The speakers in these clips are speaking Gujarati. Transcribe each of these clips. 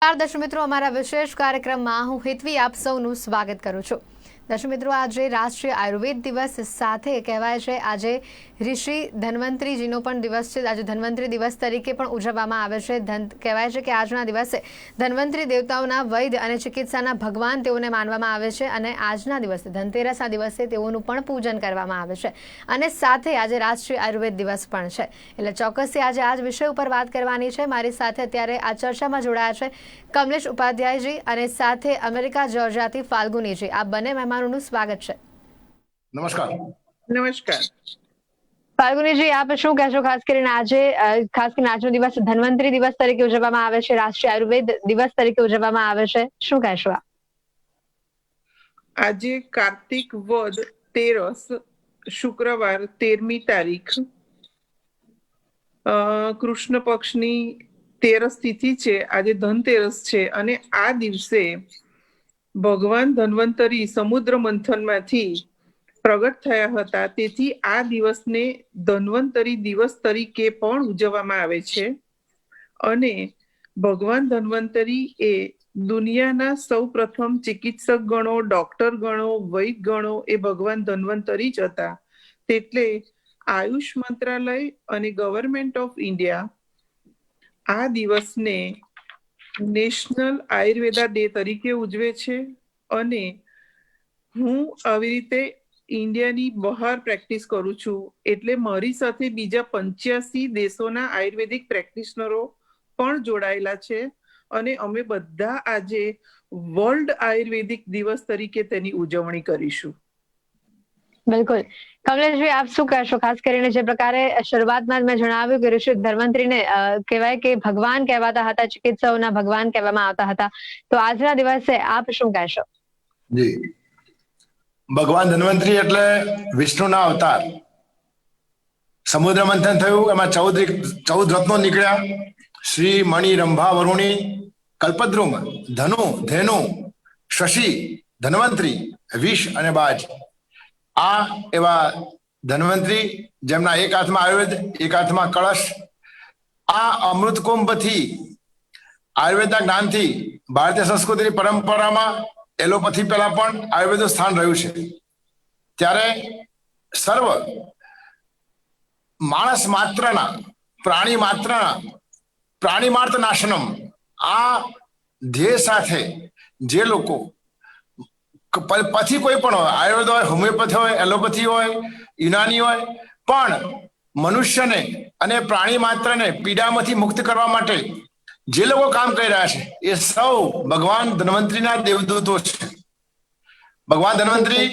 દર્શક મિત્રો, અમારા વિશેષ કાર્યક્રમમાં હું હિતવી આપ સૌનું સ્વાગત કરું છું। દર્શક મિત્રો, આજે રાષ્ટ્રીય આયુર્વેદ દિવસ સાથે કહેવાય છે આજે ઋષિ ધન્વંતરીજીનો પણ દિવસ છે। આજે ધન્વંતરી દિવસ તરીકે પણ ઉજવવામાં આવે છે। કહેવાય છે કે આજના દિવસે ધન્વંતરી દેવતાઓના વૈદ્ય અને ચિકિત્સાના ભગવાન તેઓને માનવામાં આવે છે અને આજના દિવસે ધનતેરસના દિવસે તેઓનું પણ પૂજન કરવામાં આવે છે અને સાથે આજે રાષ્ટ્રીય આયુર્વેદ દિવસ પણ છે। એટલે ચોક્કસથી આજે આ જ વિષય ઉપર વાત કરવાની છે। મારી સાથે અત્યારે આ ચર્ચામાં જોડાયા છે કમલેશ ઉપાધ્યાયજી અને સાથે અમેરિકા જોર્જિયાથી ફાલ્ગુનીજી। આ બંને મહેમાનોનું સ્વાગત છે। નમસ્કાર। નમસ્કાર। ફાલ્ગુનીજી, આપ શું કહેશો? ખાસ કરીને આજનો દિવસ ધન્વંતરી દિવસ તરીકે ઉજવવામાં આવે છે, રાષ્ટ્રીય આયુર્વેદ દિવસ તરીકે ઉજવવામાં આવે છે, શું કહેશો આપ? આજે કાર્તિક વદ તેરસ, શુક્રવાર 13મી તારીખ, કૃષ્ણ પક્ષની તેરસ તિથિ છે। આજે ધનતેરસ છે અને આ દિવસે ભગવાન ધન્વંતરી સમુદ્ર મંથનમાંથી પ્રગટ થયા હતા, તેથી આ દિવસને ધન્વંતરી દિવસ તરીકે પણ ઉજવવામાં આવે છે। અને ભગવાન ધન્વંતરી એ દુનિયાના સૌ પ્રથમ ચિકિત્સક ગણો, ડોક્ટર ગણો, વૈદ ગણો એ ભગવાન ધન્વંતરી જ હતા। એટલે આયુષ મંત્રાલય અને ગવર્મેન્ટ ઓફ ઇન્ડિયા આ દિવસને નેશનલ આયુર્વેદા ડે તરીકે ઉજવે છે। અને હું આવી રીતે ઇન્ડિયાની બહાર પ્રેક્ટિસ કરું છું, એટલે મારી સાથે બીજા 85 દેશોના આયુર્વેદિક પ્રેક્ટિશનરો પણ જોડાયેલા છે અને અમે બધા આજે વર્લ્ડ આયુર્વેદિક દિવસ તરીકે તેની ઉજવણી કરીશું। બિલકુલ। કમલેશભાઈ, આપ શું કહેશો? ખાસ કરીને જે પ્રકારે શરૂઆતમાં મેં જણાવ્યું કે ઋષિ ધન્વંતરીને કહેવાય કે ભગવાન કહેવાતા હતા, ચિકિત્સાઓના ભગવાન કહેવામાં આવતા હતા, તો આજના દિવસે આપ શું કહેશો? જી, ભગવાન ધન્વંતરી એટલે વિષ્ણુના અવતાર। સમુદ્ર મંથન થયું, એમાં 14 રત્નો નીકળ્યા, શ્રી, મણિ, રંભા, વરુણી, કલ્પદ્રુમ, ધનુ, ધેનુ, શશી, ધન્વંતરી, વિષ અને બાજ। આ એવા ધન્વંતરી જેમના એક હાથમાં આયુર્વેદ, એક હાથમાં કળશ। આ અમૃતકુંભથી, આયુર્વેદના જ્ઞાનથી ભારતીય સંસ્કૃતિની પરંપરામાં એલોપેથી પહેલા પણ આયુર્વેદનું સ્થાન રહ્યું છે। ત્યારે સર્વ માણસ માત્રના, પ્રાણી માત્ર નાશનમ આ ધ્યેય સાથે જે લોકો પછી કોઈ પણ હોય, આયુર્વેદ હોય, હોમિયોપેથી હોય, એલોપેથી હોય, યુનાની હોય, પણ મનુષ્યને અને પ્રાણી માત્રને પીડામાંથી મુક્ત કરવા માટે જે લોકો કામ કરી રહ્યા છે એ સૌ ભગવાન ધન્વંતરીના દેવદૂતો છે। ભગવાન ધન્વંતરી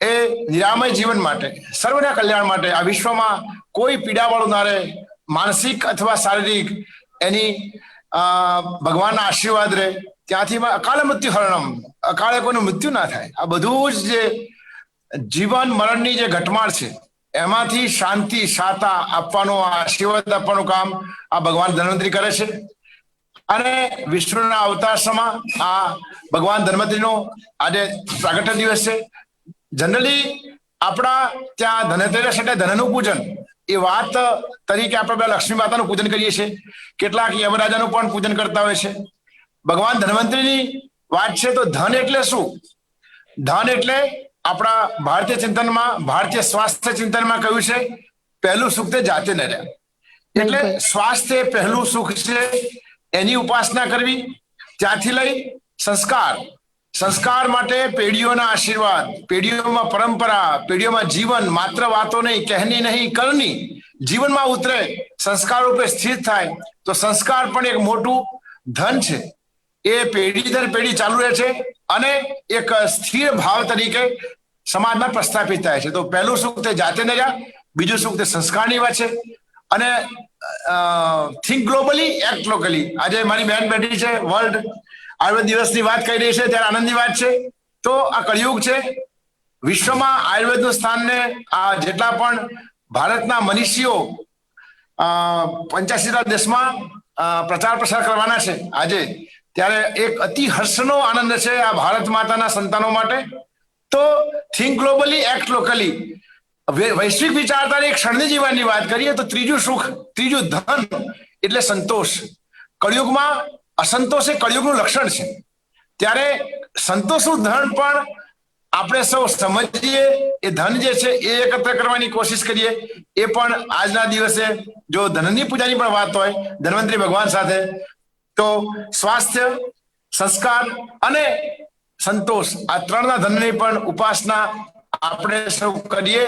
એ નિરામય જીવન માટે, સર્વના કલ્યાણ માટે, આ વિશ્વમાં કોઈ પીડાવાળું ના રહે, માનસિક અથવા શારીરિક, એની ભગવાનના આશીર્વાદ રહે, ત્યાંથી અકાળ મૃત્યુ હરણમ, અકાળે કોઈનું મૃત્યુ ના થાય। આ બધું જ જે જીવન મરણની જે ઘટમાળ છે એમાંથી શાંતિ, શાતા આપવાનું, આશીર્વાદ આપવાનું કામ આ ભગવાન ધન્વંતરી કરે છે। અને વિષ્ણુના અવતાર સમા આ ભગવાન ધન્વંતરીનો આજે પ્રાગટ્ય દિવસ છે। જનરલી આપણા ત્યાં ધનતેરસ એટલે ધનનું પૂજન એ વાત તરીકે આપણે લક્ષ્મી માતાનું પૂજન કરીએ છીએ, કેટલાક યમરાજાનું પણ પૂજન કરતા હોય છે। ભગવાન ધન્વંતરીની વાત છે તો ધન એટલે શું? ધન એટલે આપણા ભારતીય ચિંતનમાં, ભારતીય સ્વાસ્થ્ય ચિંતનમાં કહ્યું છે પહેલું સુખ તે જાતે ન રહ્યા, એટલે સ્વાસ્થ્ય પહેલું સુખ છે, એની ઉપાસના કરવી। ત્યાંથી લઈ સંસ્કાર માટે પેઢીઓના આશીર્વાદ, પેઢીઓમાં પરંપરા, પેઢીઓમાં જીવન, માત્ર વાતો નહીં, કહેની નહીં, કરની જીવનમાં ઉતરે, સંસ્કાર રૂપે સ્થિર થાય, તો સંસ્કાર પણ એક મોટું ધન છે। એ પેઢી દર પેઢી ચાલુ રહે છે અને એક સ્થિર ભાવ તરીકે સમાજમાં પ્રસ્થાપિત થાય છે। તો પહેલું સુખ તે જાતે ન રહ્યા, બીજું સુખ તે સંસ્કારની વાત છે। અને થિંક ગ્લોબલી, એક્ટ લોકલી, આજે મારી બહેન બેઠી છે, વર્લ્ડ આયુર્વેદ દિવસની વાત કરી રહી છે, ત્યારે આનંદની વાત છે। તો આ કળિયુગ છે, વિશ્વમાં આયુર્વેદનું સ્થાનને આ જેટલા પણ ભારતના મનીષીઓ 85 દેશમાં પ્રચાર પ્રસાર કરવાના છે આજે, ત્યારે એક અતિ હર્ષનો આનંદ છે આ ભારત માતાના સંતાનો માટે। તો થિંક ગ્લોબલી, એક્ટ લોકલી, વૈશ્વિક વિચારધારા એક ક્ષણની જીવનની વાત કરીએ તો ત્રીજું સુખ, ત્રીજું ધન એટલે સંતોષ। કળિયુગમાં અસંતોષ એ કળિયુગનું લક્ષણ છે. ત્યારે સંતોષનું ધન પણ આપણે સૌ સમજીએ, એ ધન જે છે એ એકત્ર કરવાની કોશિશ કરીએ. એ પણ આજના દિવસે જો ધનની પૂજાની પણ વાત હોય ધન્વંતરી ભગવાન સાથે, તો સ્વાસ્થ્ય, સંસ્કાર અને સંતોષ આ ત્રણના ધનની પણ ઉપાસના આપણે સૌ કરીએ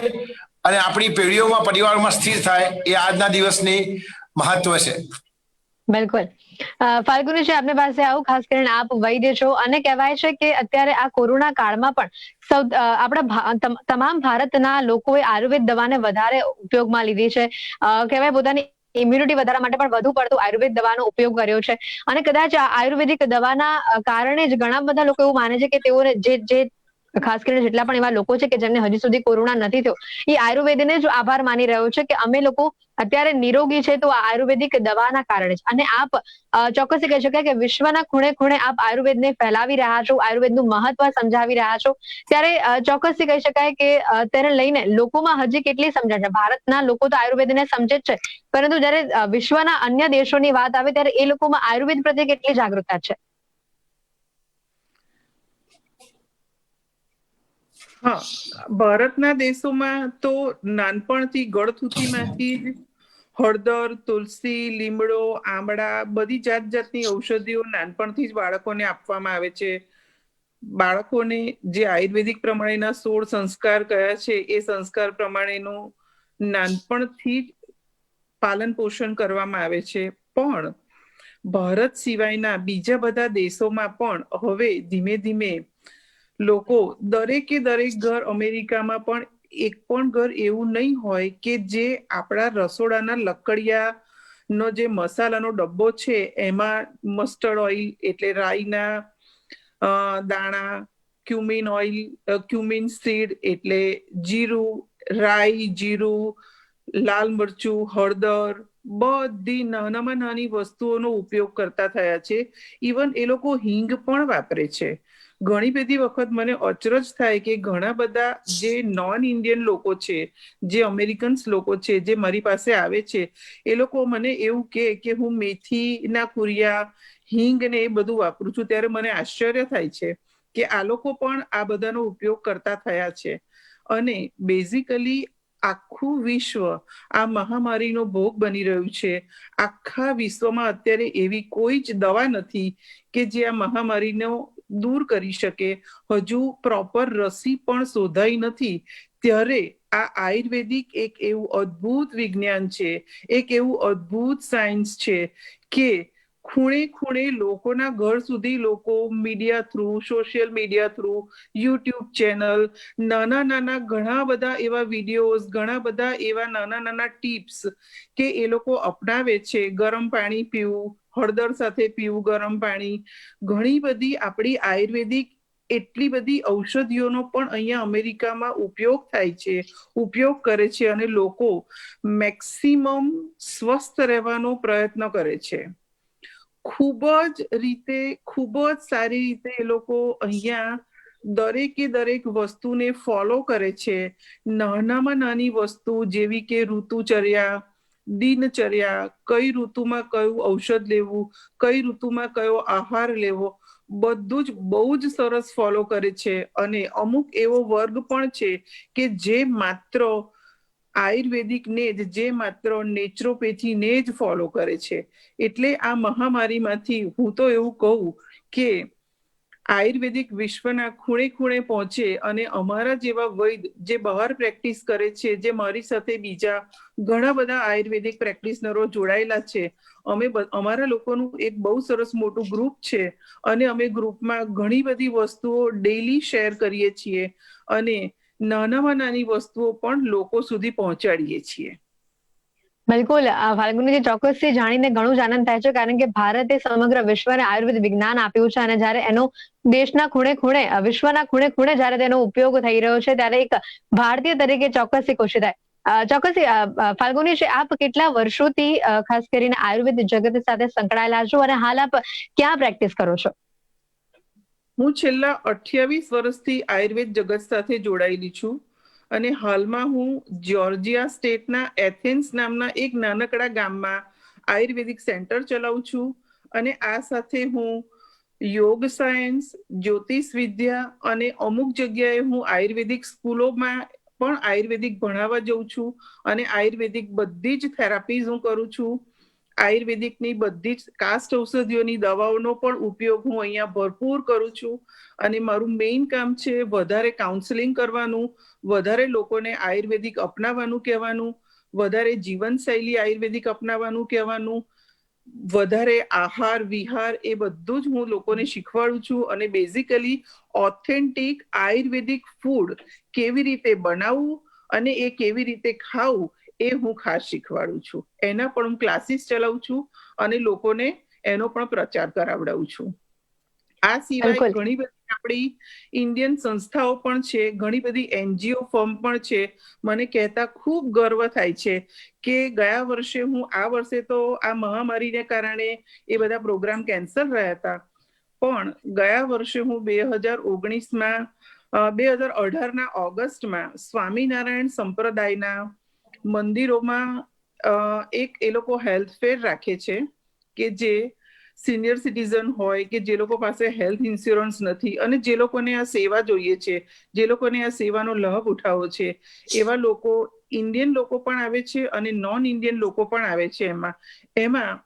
અને આપણી પેઢીઓમાં, પરિવારોમાં સ્થિર થાય, એ આજના દિવસની મહત્વ છે. બિલકુલ. ફાલ્ગુનીજી, આપની પાસે આવું, ખાસ કરીને આપ વૈદ્ય છો અને કહેવાય છે કે અત્યારે આ કોરોના કાળમાં પણ આપણા તમામ ભારતના લોકોએ આયુર્વેદ દવાને વધારે ઉપયોગમાં લીધી છે. કહેવાય પોતાની ઇમ્યુનિટી વધારવા માટે પણ વધુ પડતું આયુર્વેદ દવાનો ઉપયોગ કર્યો છે. અને કદાચ આયુર્વેદિક દવાના કારણે જ ઘણા બધા લોકો એવું માને છે કે તેઓને જે ખાસ કરીને જેટલા પણ એવા લોકો છે કે જેમને હજી સુધી કોરોના નથી થયો, એ આયુર્વેદને જ આભાર માની રહ્યો છે કે અમે લોકો અત્યારે નિરોગી છે તો આયુર્વેદિક દવાના કારણે જ. અને આપ ચોક્કસ કહી શકાય કે વિશ્વના ખૂણે ખૂણે આપ આયુર્વેદને ફેલાવી રહ્યા છો, આયુર્વેદનું મહત્વ સમજાવી રહ્યા છો. ત્યારે ચોક્કસથી કહી શકાય કે તેને લઈને લોકોમાં હજી કેટલી સમજણ છે? ભારતના લોકો તો આયુર્વેદને સમજે જ છે, પરંતુ જ્યારે વિશ્વના અન્ય દેશોની વાત આવે ત્યારે એ લોકોમાં આયુર્વેદ પ્રત્યે કેટલી જાગૃતતા છે? હા, ભારતના દેશોમાં તો નાનપણથી ગળથૂથીમાંથી જ હળદર, તુલસી, લીમડો, આમળા, બધી જાત જાતની ઔષધિઓ નાનપણથી જ બાળકોને આપવામાં આવે છે. બાળકોને જે આયુર્વેદિક પ્રમાણેના 16 સંસ્કાર કયા છે એ સંસ્કાર પ્રમાણેનું નાનપણથી જ પાલન પોષણ કરવામાં આવે છે. પણ ભારત સિવાયના બીજા બધા દેશોમાં પણ હવે ધીમે ધીમે લોકો, દરેકે દરેક ઘર, અમેરિકામાં પણ એક પણ ઘર એવું નહીં હોય કે જે આપણા રસોડાના લકડિયાનો જે મસાલાનો ડબ્બો છે એમાં મસ્ટર્ડ ઓઇલ એટલે રાઈના દાણા, ક્યુમિન ઓઇલ, ક્યુમિન સીડ એટલે જીરું, રાઈ, જીરું, લાલ મરચું, હળદર, બધી નાનામાં નાની વસ્તુઓનો ઉપયોગ કરતા થયા છે. ઇવન એ લોકો હિંગ પણ વાપરે છે. ઘણી બધી વખત મને અચરજ થાય કે ઘણા બધા જે નોન ઇન્ડિયન લોકો છે, જે અમેરિકન્સ લોકો છે, જે મારી પાસે આવે છે, એ લોકો મને એવું કે હું મેથીના કુરિયા, હિંગ ને એ બધું વાપરું છું. ત્યારે મને આશ્ચર્ય થાય છે કે આ લોકો પણ આ બધાનો ઉપયોગ કરતા થયા છે. અને બેઝિકલી આખું વિશ્વ આ મહામારીનો ભોગ બની રહ્યું છે. આખા વિશ્વમાં અત્યારે એવી કોઈ જ દવા નથી કે જે આ મહામારીનો દૂર કરી શકે. હજુ પ્રોપર રસી પણ શોધાઈ નથી. ત્યારે આ આયુર્વેદિક એક એવું અદ્ભુત વિજ્ઞાન છે, એક એવું અદ્ભુત સાયન્સ છે કે ખૂણે ખૂણે લોકોના ઘર સુધી લોકો media through, social media through, YouTube channel, નાના નાના ઘણા બધા એવા વિડીયોઝ, ઘણા બધા એવા નાના નાના ટિપ્સ કે એ લોકો અપનાવે છે. ગરમ પાણી પીવું, હળદર સાથે પીવું ગરમ પાણી, ઘણી બધી આપણી આયુર્વેદિક એટલી બધી ઔષધિઓનો પણ અહીંયા અમેરિકામાં ઉપયોગ થાય છે, ઉપયોગ કરે છે, અને લોકો મેક્સિમમ સ્વસ્થ રહેવાનો પ્રયત્ન કરે છે. ખૂબ જ સારી રીતે એ લોકો અહીંયા દરેકે દરેક વસ્તુને ફોલો કરે છે. નાનામાં નાની વસ્તુ જેવી કે ઋતુચર્યા, દિનચર્યા, કઈ ઋતુમાં કયું ઔષધ લેવું, કઈ ઋતુમાં કયો આહાર લેવો, બધું જ બહુ જ સરસ ફોલો કરે છે. અને અમુક એવો વર્ગ પણ છે કે જે માત્ર આયુર્વેદિકને જ, જે માત્ર નેચરોપેથીને જ ફોલો કરે છે. એટલે આ મહામારીમાંથી હું તો એવું કહું કે આયુર્વેદિક વિશ્વના ખૂણે ખૂણે પહોંચે અને અમારા જેવા વૈદ જે બહાર પ્રેક્ટિસ કરે છે, જે મારી સાથે બીજા ઘણા બધા આયુર્વેદિક પ્રેક્ટિશનરો જોડાયેલા છે, અમારા લોકોનું એક બહુ સરસ મોટું ગ્રુપ છે. અને અમે ગ્રુપમાં ઘણી બધી વસ્તુઓ ડેઈલી શેર કરીએ છીએ અને નાનામાં નાની વસ્તુઓ પણ લોકો સુધી પહોંચાડીએ છીએ. બિલકુલ. ફાલ્ગુનીજી, ચોક્કસથી જાણીને ઘણું જ આનંદ થાય છે, કારણ કે ભારતે સમગ્ર વિશ્વને આયુર્વેદ વિજ્ઞાન આપ્યું છે અને જ્યારે એનો દેશના ખૂણે ખૂણે, વિશ્વના ખૂણે ખૂણે જ્યારે તેનો ઉપયોગ થઈ રહ્યો છે, ત્યારે એક ભારતીય તરીકે ચોક્કસથી ખુશી થાય. ચોક્કસથી ફાલ્ગુનીજી, આપ કેટલા વર્ષોથી ખાસ કરીને આયુર્વેદ જગત સાથે સંકળાયેલા છો અને હાલ આપ ક્યાં પ્રેક્ટિસ કરો છો? હું છેલ્લા 28 વર્ષથી આયુર્વેદ જગત સાથે જોડાયેલી છું. અને હાલમાં હું જ્યોર્જિયા સ્ટેટના એથેન્સ નામના એક નાનકડા ગામમાં આયુર્વેદિક સેન્ટર ચલાવું છું. અને આ સાથે હું યોગ સાયન્સ, જ્યોતિષ વિદ્યા અને અમુક જગ્યાએ હું આયુર્વેદિક સ્કૂલોમાં પણ આયુર્વેદિક ભણાવવા જઉં છું અને આયુર્વેદિક બધી જ થેરાપીઝ હું કરું છું. આયુર્વેદિકની બધી જ કાસ્ટ ઔષધિઓની દવાઓનો પણ ઉપયોગ હું અહીંયા ભરપૂર કરું છું અને મારું મેઇન કામ છે વધારે કાઉન્સેલિંગ કરવાનું, વધારે લોકોને આયુર્વેદિક અપનાવવાનું કહેવાનું, વધારે જીવનશૈલી આયુર્વેદિક અપનાવવાનું કહેવાનું, વધારે આહાર વિહાર એ બધું જ હું લોકોને શીખવાડું છું અને બેઝિકલી ઓથેન્ટિક આયુર્વેદિક ફૂડ કેવી રીતે બનાવવું અને એ કેવી રીતે ખાવું એ હું ખાસ શીખવાડું છું. એના પણ હું ક્લાસીસ ચલાવું છું અને લોકોને એનો પણ પ્રચાર કરાવડાવું છું. આ સિવાય ઘણી બધી આપણી ઇન્ડિયન સંસ્થાઓ પણ છે, ઘણી બધી NGO ફર્મ પણ છે. મને કહેતા ખૂબ ગર્વ થાય છે કે ગયા વર્ષે હું, આ વર્ષે તો આ મહામારીને કારણે એ બધા પ્રોગ્રામ કેન્સલ રહ્યા હતા, પણ ગયા વર્ષે હું 2019માં 2018ના ઓગસ્ટમાં સ્વામિનારાયણ સંપ્રદાયના મંદિરોમાં એક એ લોકો હેલ્થ ફેર રાખે છે કે જે સિનિયર સિટીઝન હોય કે જે લોકો પાસે હેલ્થ ઇન્સ્યોરન્સ નથી અને જે લોકોને આ સેવા જોઈએ છે, જે લોકોને આ સેવાનો લાભ ઉઠાવવો છે, એવા લોકો, ઇન્ડિયન લોકો પણ આવે છે અને નોન ઇન્ડિયન લોકો પણ આવે છે. એમાં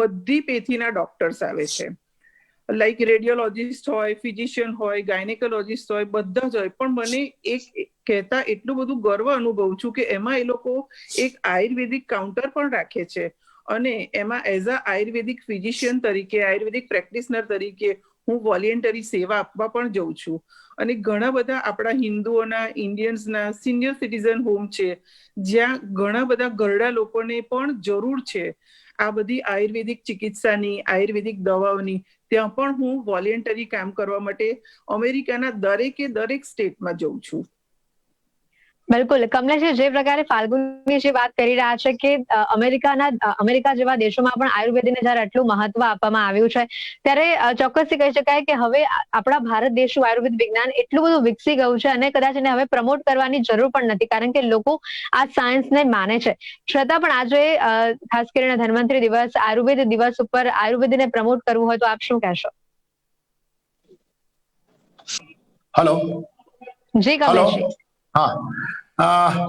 બધી પેથીના ડોક્ટર્સ આવે છે, લાઈક રેડિયોલોજીસ્ટ હોય, ફિઝિશિયન હોય, ગાયનેકોલોજીસ્ટ હોય, બધા જ હોય. પણ મને એક કહેતા એટલું બધું ગર્વ અનુભવું છું કે એમાં એ લોકો એક આયુર્વેદિક કાઉન્ટર પણ રાખે છે અને એમાં એઝ અ આયુર્વેદિક ફિઝિશિયન તરીકે, આયુર્વેદિક પ્રેક્ટિશનર તરીકે હું વોલેન્ટરી સેવા આપવા પણ જઉં છું. અને ઘણા બધા આપણા હિન્દુઓના, ઇન્ડિયન્સના સિનિયર સિટીઝન હોમ છે જ્યાં ઘણા બધા ઘરડા લોકોને પણ જરૂર છે આ બધી આયુર્વેદિક ચિકિત્સાની, આયુર્વેદિક દવાઓની. ત્યાં પણ હું વોલેન્ટરી કામ કરવા માટે અમેરિકાના દરેક સ્ટેટમાં જઉં છું. બિલકુલ કમલેશજી, જે પ્રકારે ફાલ્ગુની જે વાત કરી રહ્યા છે કે અમેરિકા જેવા દેશોમાં પણ આયુર્વેદને જયારે આટલું મહત્વ આપવામાં આવ્યું છે, ત્યારે ચોક્કસથી કહી શકાય કે હવે આપણા ભારત દેશનું આયુર્વેદ વિજ્ઞાન એટલું બધું વિકસી ગયું છે અને કદાચ એને હવે પ્રમોટ કરવાની જરૂર પણ નથી, કારણ કે લોકો આ સાયન્સને માને છે. છતાં પણ આજે ખાસ કરીને ધન્વંતરી દિવસ, આયુર્વેદ દિવસ ઉપર આયુર્વેદને પ્રમોટ કરવું હોય તો આપ શું કહેશો? હેલો. જી કમલેશજી. હા,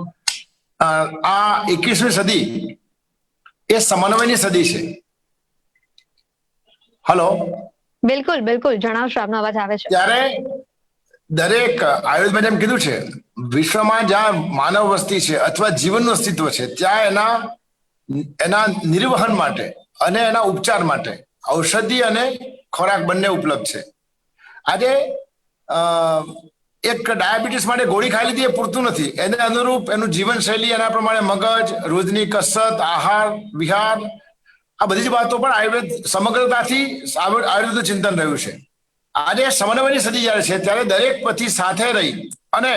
આ 21મી સદી એ સમન્વયની સદી છે. હેલો. બિલકુલ બિલકુલ, જણાવશો, આપનો અવાજ આવે છે. ત્યારે દરેક આયુર્વેદ એમ કીધું છે, વિશ્વમાં જ્યાં માનવ વસ્તી છે અથવા જીવનનું અસ્તિત્વ છે ત્યાં એના નિર્વહન માટે અને એના ઉપચાર માટે ઔષધિ અને ખોરાક બંને ઉપલબ્ધ છે. આજે એક ડાયાબિટીસ માટે ગોળી ખાઈ લીધી એ પૂરતું નથી, એને અનુરૂપ એનું જીવનશૈલી, એના પ્રમાણે મગજ, રોજની કસરત, આહાર વિહાર, આ બધી જ વાતો પણ આયુર્વેદ સમગ્રતાથી આયુર્વેદનું ચિંતન રહ્યું છે. આજે સમન્વયની સદી જ્યારે છે ત્યારે દરેક પથી સાથે રહી અને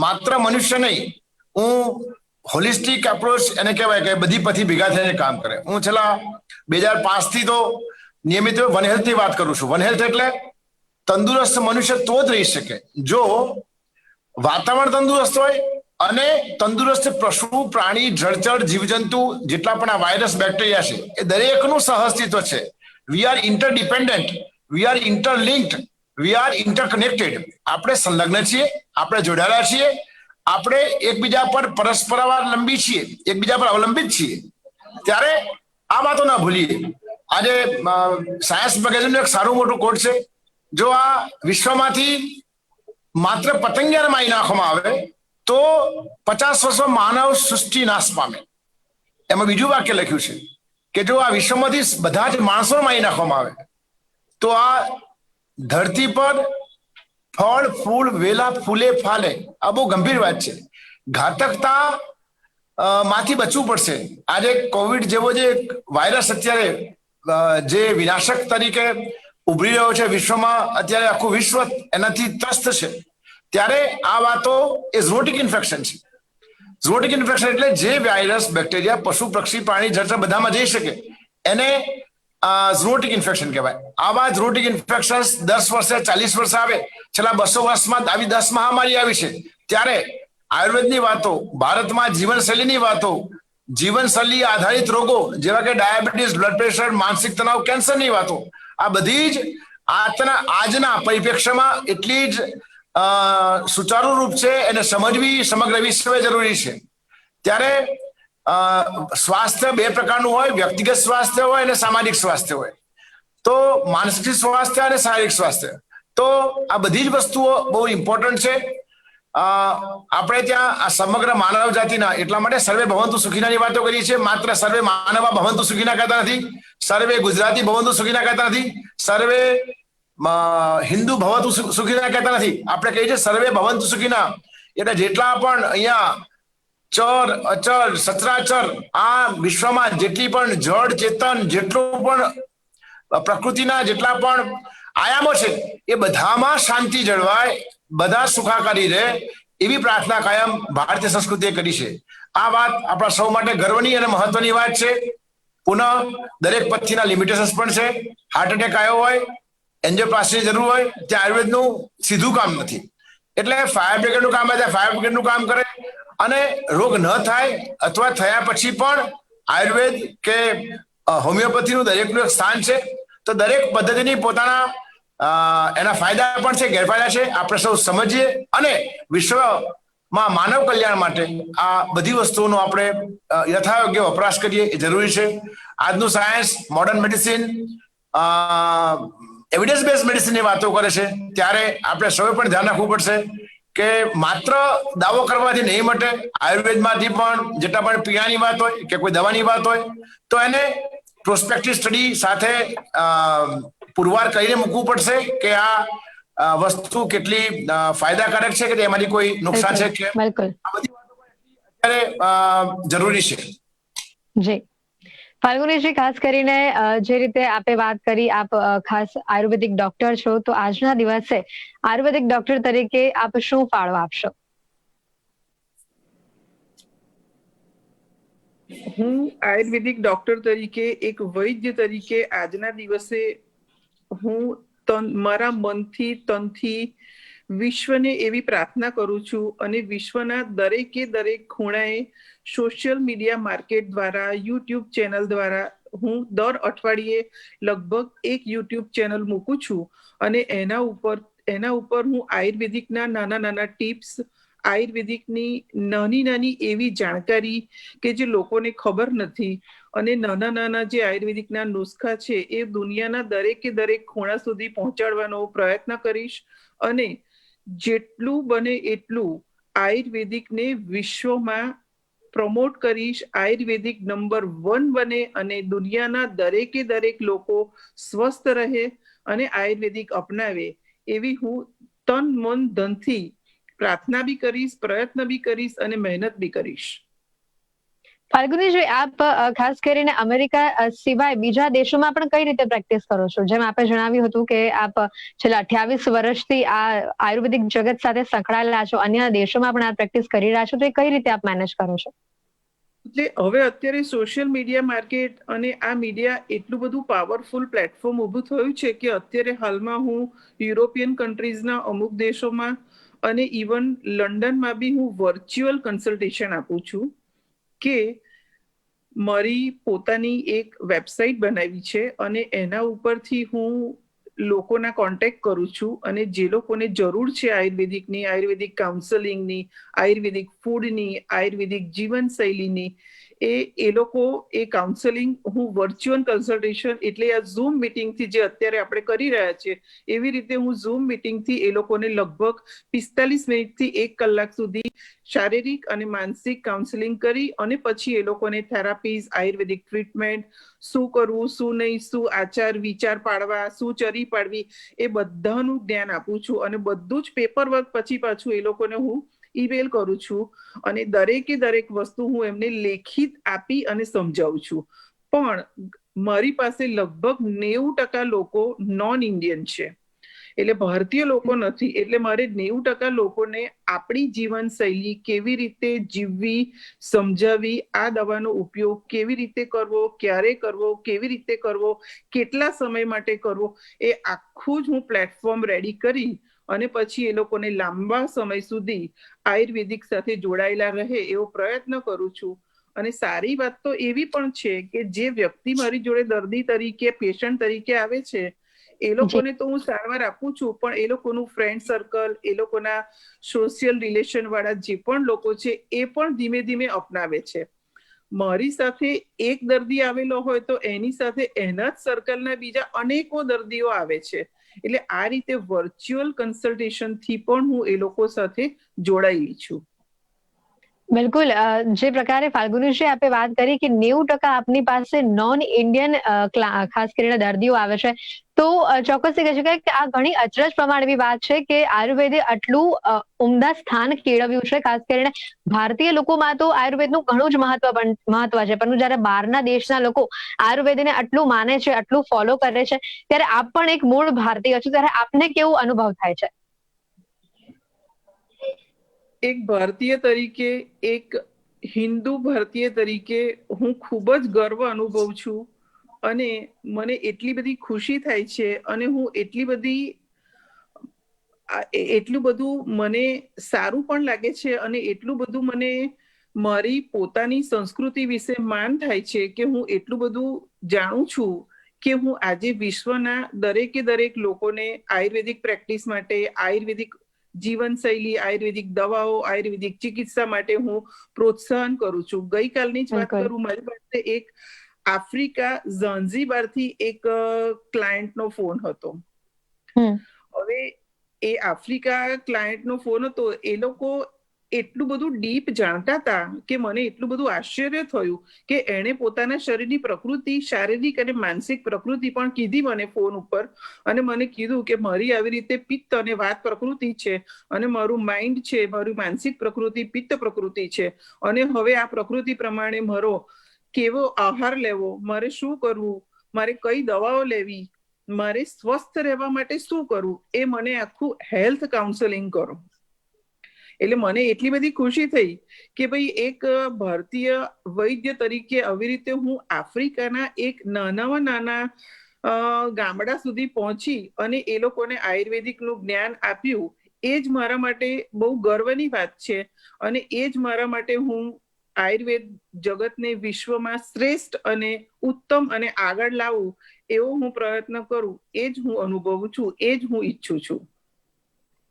માત્ર મનુષ્ય નહીં, હું હોલિસ્ટિક એપ્રોચ એને કહેવાય કે બધી પથી ભેગા થઈને કામ કરે. હું છેલ્લા 2005થી તો નિયમિત વન હેલ્થની વાત કરું છું. વન હેલ્થ એટલે તંદુરસ્ત મનુષ્ય તો જ રહી શકે જો વાતાવરણ તંદુરસ્ત હોય અને તંદુરસ્ત પશુ, પ્રાણી, જળચર, જીવજંતુ, જેટલા પણ આ વાયરસ, બેક્ટેરિયા છે એ દરેકનું સહઅસ્તિત્વ છે. We are interdependent, we are interlinked, we are interconnected. આપણે સંલગ્ન છીએ, આપણે જોડાયેલા છીએ, આપણે એકબીજા પર પરસ્પર અવલંબી છીએ, એકબીજા પર અવલંબિત છીએ. ત્યારે આ વાતો ના ભૂલીએ. આજે સાયન્સ મેગેઝિનનું એક સારું મોટું કોટ છે, જો આ વિશ્વમાંથી માત્ર પતંગિયાને મારી નાખવામાં આવે તો 50 વર્ષમાં માનવ સૃષ્ટિ નાશ પામે. એમાં બીજું વાક્ય લખ્યું છે કે જો આ વિશ્વમાંથી બધા જ માણસો મારી નાખવામાં આવે તો આ ધરતી પર ફળ, ફૂલ, વેલા, ફૂલે, ફાલે. આ બહુ ગંભીર વાત છે. ઘાતકતા માંથી બચવું પડશે. આજે કોવિડ જેવો જે વાયરસ અત્યારે જે વિનાશક તરીકે ઉભરી રહ્યો છે વિશ્વમાં, અત્યારે આખું વિશ્વ એનાથી ત્રસ્ત છે, ત્યારે આ વાતો એ ઝૂનોટિક ઇન્ફેક્શન છે. ઝૂનોટિક ઇન્ફેક્શન એટલે જે વાયરસ, બેક્ટેરિયા પશુ, પક્ષી, પ્રાણી, જળચર બધામાં જઈ શકે એને ઝૂનોટિક ઇન્ફેક્શન કહેવાય. આવા ઝૂનોટિક ઇન્ફેક્શન 10 વર્ષે, 40 વર્ષે આવે. છેલ્લા 200 વર્ષમાં આવી 10 મહામારી આવી છે. ત્યારે આયુર્વેદની વાતો, ભારતમાં જીવનશૈલીની વાતો, જીવનશૈલી આધારિત રોગો જેવા કે ડાયાબિટીસ, બ્લડ પ્રેશર, માનસિક તણાવ, કેન્સરની વાતો, આ બધી જ આજના પરિપ્રેક્ષ્યમાં એટલી જ સુચારુ રૂપ છે એને સમજવી સમગ્ર વિશ્વ જરૂરી છે. ત્યારે સ્વાસ્થ્ય બે પ્રકારનું હોય, વ્યક્તિગત સ્વાસ્થ્ય હોય અને સામાજિક સ્વાસ્થ્ય હોય. તો માનસિક સ્વાસ્થ્ય અને શારીરિક સ્વાસ્થ્ય, તો આ બધી જ વસ્તુઓ બહુ ઇમ્પોર્ટન્ટ છે. આપણે ત્યાં આ સમગ્ર માનવ જાતિના, એટલા માટે સર્વે ભવંતુ સુખીનાની વાતો કરીએ છીએ. માત્ર સર્વે માનવા ભવંતુ સુખીના કહેતા નથી, સર્વે ગુજરાતી ભવંતુ સુખીના કહેતા નથી, સર્વે હિન્દુ ભવંતુ સુખીના કહેતા નથી. આપણે કહીએ છીએ સર્વે ભવંતુ સુખીના. એટલે જેટલા પણ અહીંયા ચર અચર સચરાચર આ વિશ્વમાં જેટલી પણ જળ ચેતન, જેટલું પણ પ્રકૃતિના જેટલા પણ આયામો છે એ બધામાં શાંતિ જળવાય, બધા સુખાકારી રહે, એવી પ્રાર્થના કાયમ ભારતીય સંસ્કૃતિએ કરી છે. આ વાત આપણા સૌ માટે ગર્વની અને મહત્વની વાત છે. પુનઃ દરેક પથ્થીના લિમિટેશન્સ પણ છે. હાર્ટ એટેક આવ્યો હોય, એન્જિયોપ્લાસ્ટીની જરૂર હોય, ત્યાં આયુર્વેદનું સીધું કામ નથી. એટલે ફાયર બ્રિગેડનું કામ આવે ત્યાં ફાયર બ્રિગેડનું કામ કરે, અને રોગ ન થાય અથવા થયા પછી પણ આયુર્વેદ કે હોમિયોપેથીનું દરેકનું એક સ્થાન છે. તો દરેક પદ્ધતિની પોતાના એના ફાયદા પણ છે, ગેરફાયદા છે. આપણે સૌ સમજીએ અને વિશ્વમાં માનવ કલ્યાણ માટે આ બધી વસ્તુઓનો આપણે યથાયોગ્ય વપરાશ કરીએ એ જરૂરી છે. આજનું science, modern medicine, evidence base મેડિસિનની વાતો કરે છે, ત્યારે આપણે સૌએ પણ ધ્યાન રાખવું પડશે કે માત્ર દાવો કરવાથી નહીં મટે. આયુર્વેદમાંથી પણ જેટલા પણ પીણાની વાત હોય કે કોઈ દવાની વાત હોય તો એને પ્રોસ્પેક્ટિવ સ્ટડી સાથે પુરવાર કરીને મૂકવું પડશે કે આ વસ્તુ કેટલી ફાયદાકારક છે કે એમાંથી કોઈ નુકસાન છે કે, આ બધી વાતો અત્યારે જરૂરી છે. જી ફાલ્ગુનીજી, ખાસ કરીને જે રીતે આપે વાત કરી, આપ ખાસ આયુર્વેદિક ડોક્ટર છો, તો આજના દિવસે આયુર્વેદિક ડોક્ટર તરીકે આપ શું ફાળો આપશો? હું આયુર્વેદિક ડોક્ટર તરીકે, એક વૈદ્ય તરીકે આજના દિવસે હું મારા મનથી, તનથી વિશ્વને એવી પ્રાર્થના કરું છું, અને વિશ્વના દરેકે દરેક ખૂણાએ સોશિયલ મીડિયા માર્કેટ દ્વારા, યુટ્યુબ ચેનલ દ્વારા હું દર અઠવાડિયે લગભગ એક યુટ્યુબ ચેનલ મૂકું છું, અને એના ઉપર હું આયુર્વેદિકના નાના નાના ટિપ્સ, આયુર્વેદિકની નાની નાની એવી જાણકારી કે જે લોકોને ખબર નથી, અને નાના નાના જે આયુર્વેદિકના નુસ્ખા છે એ દુનિયાના દરેકે દરેક ખૂણા સુધી પહોંચાડવાનો પ્રયત્ન કરીશ. અને જેટલું બને એટલું આયુર્વેદિકને વિશ્વમાં પ્રમોટ કરીશ. આયુર્વેદિક નંબર 1 બને અને દુનિયાના દરેકે દરેક લોકો સ્વસ્થ રહે અને આયુર્વેદિક અપનાવે, એવી હું તન મન ધનથી પ્રાર્થના બી કરીશ, પ્રયત્ન બી કરીશ અને મહેનત બી કરીશ. ફાલ્ગુનીજી, આપ ખાસ કરીને અમેરિકા સિવાય બીજા દેશોમાં પણ કઈ રીતે પ્રેક્ટિસ કરો છો? જેમ આપે જણાવ્યું હતું કે આપ છેલ્લા 28 વર્ષથી આ આયુર્વેદિક જગત સાથે સંકળાયેલા છો, અન્ય દેશોમાં પણ આ પ્રેક્ટિસ કરી રહ્યા છો, તો એ કઈ રીતે આપ મેનેજ કરો છો? એટલે હવે અત્યારે સોશિયલ મીડિયા માર્કેટ અને આ મીડિયા એટલું બધું પાવરફુલ પ્લેટફોર્મ ઊભું થયું છે કે અત્યારે હાલમાં હું યુરોપિયન કન્ટ્રીઝના અમુક દેશોમાં અને ઇવન લંડનમાં બી હું વર્ચ્યુઅલ કન્સલ્ટેશન આપું છું. કે મારી પોતાની એક વેબસાઇટ બનાવી છે અને એના ઉપરથી હું લોકોના કોન્ટેક્ટ કરું છું, અને જે લોકોને જરૂર છે આયુર્વેદિકની, આયુર્વેદિક કાઉન્સેલિંગની, આયુર્વેદિક ફૂડની, આયુર્વેદિક જીવનશૈલીની, એ લોકો એ કાઉન્સેલિંગ હું વર્ચ્યુઅલ કન્સલ્ટેશન, એટલે આ ઝૂમ મિટિંગથી જે અત્યારે આપણે કરી રહ્યા છીએ એવી રીતે હું ઝૂમ મિટિંગથી એ લોકોને લગભગ 45 મિનિટથી 1 કલાક સુધી શારીરિક અને માનસિક કાઉન્સેલિંગ કરી, અને પછી એ લોકોને થેરાપીઝ, આયુર્વેદિક ટ્રીટમેન્ટ, શું કરવું શું નહીં, શું આચાર વિચાર પાડવા, શું ચરી પાડવી, એ બધાનું જ્ઞાન આપું છું. અને બધું જ પેપર વર્ક પછી પાછું એ લોકોને હું ઈમેલ કરું છું, અને દરેકે દરેક વસ્તુ હું એમને લેખિત આપી અને સમજાવું છું. પણ મારી પાસે લગભગ 90% લોકો નોન ઇન્ડિયન છે, એટલે ભારતીય લોકો નથી. એટલે મારે 90% લોકોને આપણી જીવનશૈલી કેવી રીતે જીવવી સમજાવી, આ દવાનો ઉપયોગ કેવી રીતે કરવો, ક્યારે કરવો, કેવી રીતે કરવો, કેટલા સમય માટે કરવો, એ આખું જ હું પ્લેટફોર્મ રેડી કરી અને પછી એ લોકોને લાંબા સમય સુધી આયુર્વેદિક સાથે જોડાયેલા રહે એવો પ્રયત્ન કરું છું. અને સારી વાત તો એવી પણ છે કે જે વ્યક્તિ મારી જોડે દર્દી તરીકે પેશન્ટ તરીકે આવે છે એ લોકોને તો હું સારવાર આપું છું, પણ એ લોકોનું ફ્રેન્ડ સર્કલ, એ લોકોના સોશિયલ રિલેશન વાળા જે પણ લોકો છે એ પણ ધીમે ધીમે અપનાવે છે. મારી સાથે એક દર્દી આવેલો હોય તો એની સાથે એના જ સર્કલના બીજા અનેકો દર્દીઓ આવે છે. એટલે આ રીતે વર્ચ્યુઅલ કન્સલ્ટેશન થી પણ હું એ લોકો સાથે જોડાયેલી છું. બિલકુલ, જે પ્રકારે ફાલ્ગુનીજી આપે વાત કરી કે 90% આપની પાસે નોન ઇન્ડિયન ખાસ કરીને દર્દીઓ આવે છે, તો ચોક્કસથી કહી શકાય કે આ ઘણી અચરજ પ્રમાણે એવી વાત છે કે આયુર્વેદે આટલું ઉમદા સ્થાન કેળવ્યું છે. ખાસ કરીને ભારતીય લોકોમાં તો આયુર્વેદનું ઘણું જ મહત્વ છે, પરંતુ જયારે બહારના દેશના લોકો આયુર્વેદને આટલું માને છે, આટલું ફોલો કરે છે, ત્યારે આપ પણ એક મૂળ ભારતીય છો, ત્યારે આપને કેવો અનુભવ થાય છે? એક ભારતીય તરીકે, એક હિન્દુ ભારતીય તરીકે હું ખૂબ જ ગર્વ અનુભવું છું અને મને એટલી બધી ખુશી થાય છે અને હું એટલું બધું મને સારું પણ લાગે છે અને એટલું બધું મને મારી પોતાની સંસ્કૃતિ વિશે માન થાય છે કે હું એટલું બધું જાણું છું કે હું આજે વિશ્વના દરેક લોકોને આયુર્વેદિક પ્રેક્ટિસ માટે, આયુર્વેદિક જીવનશૈલી, આયુર્વેદિક દવાઓ, આયુર્વેદિક ચિકિત્સા માટે હું પ્રોત્સાહન કરું છું. ગઈકાલની જ વાત કરું, મારી પાસે એક આફ્રિકા ઝાંઝીબારથી એક ક્લાયન્ટનો ફોન હતો. હવે એ આફ્રિકા ક્લાયન્ટનો ફોન હતો, એ લોકો એટલું બધું ડીપ જાણતા હતા કે મને એટલું બધું આશ્ચર્ય થયું કે એણે પોતાના શરીરની પ્રકૃતિ, શારીરિક અને માનસિક પ્રકૃતિ પણ કીધી મને ફોન ઉપર અને મને કીધું કે મારી આવી રીતે પિત્ત અને વાત પ્રકૃતિ છે અને મારું માઇન્ડ છે, મારી માનસિક પ્રકૃતિ પિત્ત પ્રકૃતિ છે અને હવે આ પ્રકૃતિ પ્રમાણે મારો કેવો આહાર લેવો, મારે શું કરવું, મારે કઈ દવાઓ લેવી, મારે સ્વસ્થ રહેવા માટે શું કરવું, એ મને આખું હેલ્થ કાઉન્સેલિંગ કરો. એટલે મને એટલી બધી ખુશી થઈ કે ભાઈ એક ભારતીય વૈદ્ય તરીકે આવી રીતે હું આફ્રિકાના એક નાના ગામડા સુધી પહોંચી અને એ લોકોને આયુર્વેદિકનું જ્ઞાન આપ્યું, એ જ મારા માટે બહુ ગર્વની વાત છે અને એ જ મારા માટે હું આયુર્વેદ જગતને વિશ્વમાં શ્રેષ્ઠ અને ઉત્તમ અને આગળ લાવું એવો હું પ્રયત્ન કરું, એ જ હું અનુભવું છું, એ જ હું ઈચ્છું છું.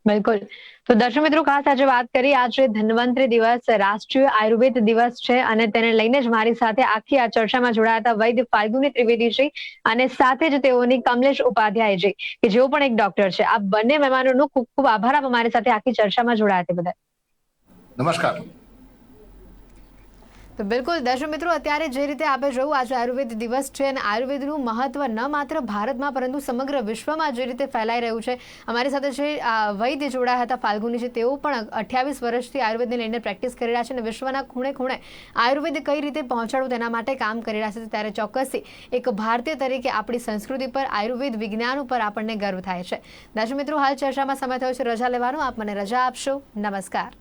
બિલકુલ. તો દર્શક મિત્રો, ખાસ આજે વાત કરી, આજે ધન્વંતરી દિવસ, રાષ્ટ્રીય આયુર્વેદ દિવસ છે અને તેને લઈને જ મારી સાથે આખી આ ચર્ચામાં જોડાયા હતા વૈદ્ય ફાલ્ગુની ત્રિવેદીજી અને સાથે જ તેઓની કમલેશ ઉપાધ્યાયજી કે જેઓ પણ એક ડોક્ટર છે. આ બંને મહેમાનોનો ખૂબ ખૂબ આભાર, આપ અમારી સાથે આખી ચર્ચામાં જોડાયા તે બદલ. નમસ્કાર. તો બિલકુલ દર્શક મિત્રો, અત્યારે જે રીતે આપણે જોયું, આજે આયુર્વેદ દિવસ છે અને આયુર્વેદનું મહત્વ ન માત્ર ભારતમાં પરંતુ સમગ્ર વિશ્વમાં જે રીતે ફેલાઈ રહ્યું છે. અમારી સાથે જે વૈદ્ય જોડાયા હતા ફાલ્ગુનીજી, તેઓ પણ 28 વર્ષથી આયુર્વેદને લઈને પ્રેક્ટિસ કરી રહ્યા છે અને વિશ્વના ખૂણે ખૂણે આયુર્વેદ કઈ રીતે પહોંચાડવું તેના માટે કામ કરી રહ્યા છે. ત્યારે ચોક્કસથી એક ભારતીય તરીકે આપણી સંસ્કૃતિ પર, આયુર્વેદ વિજ્ઞાન ઉપર આપણને ગર્વ થાય છે. દર્શક મિત્રો, હાલ ચર્ચામાં સમય થયો છે રજા લેવાનો. આપ મને રજા આપશો. નમસ્કાર.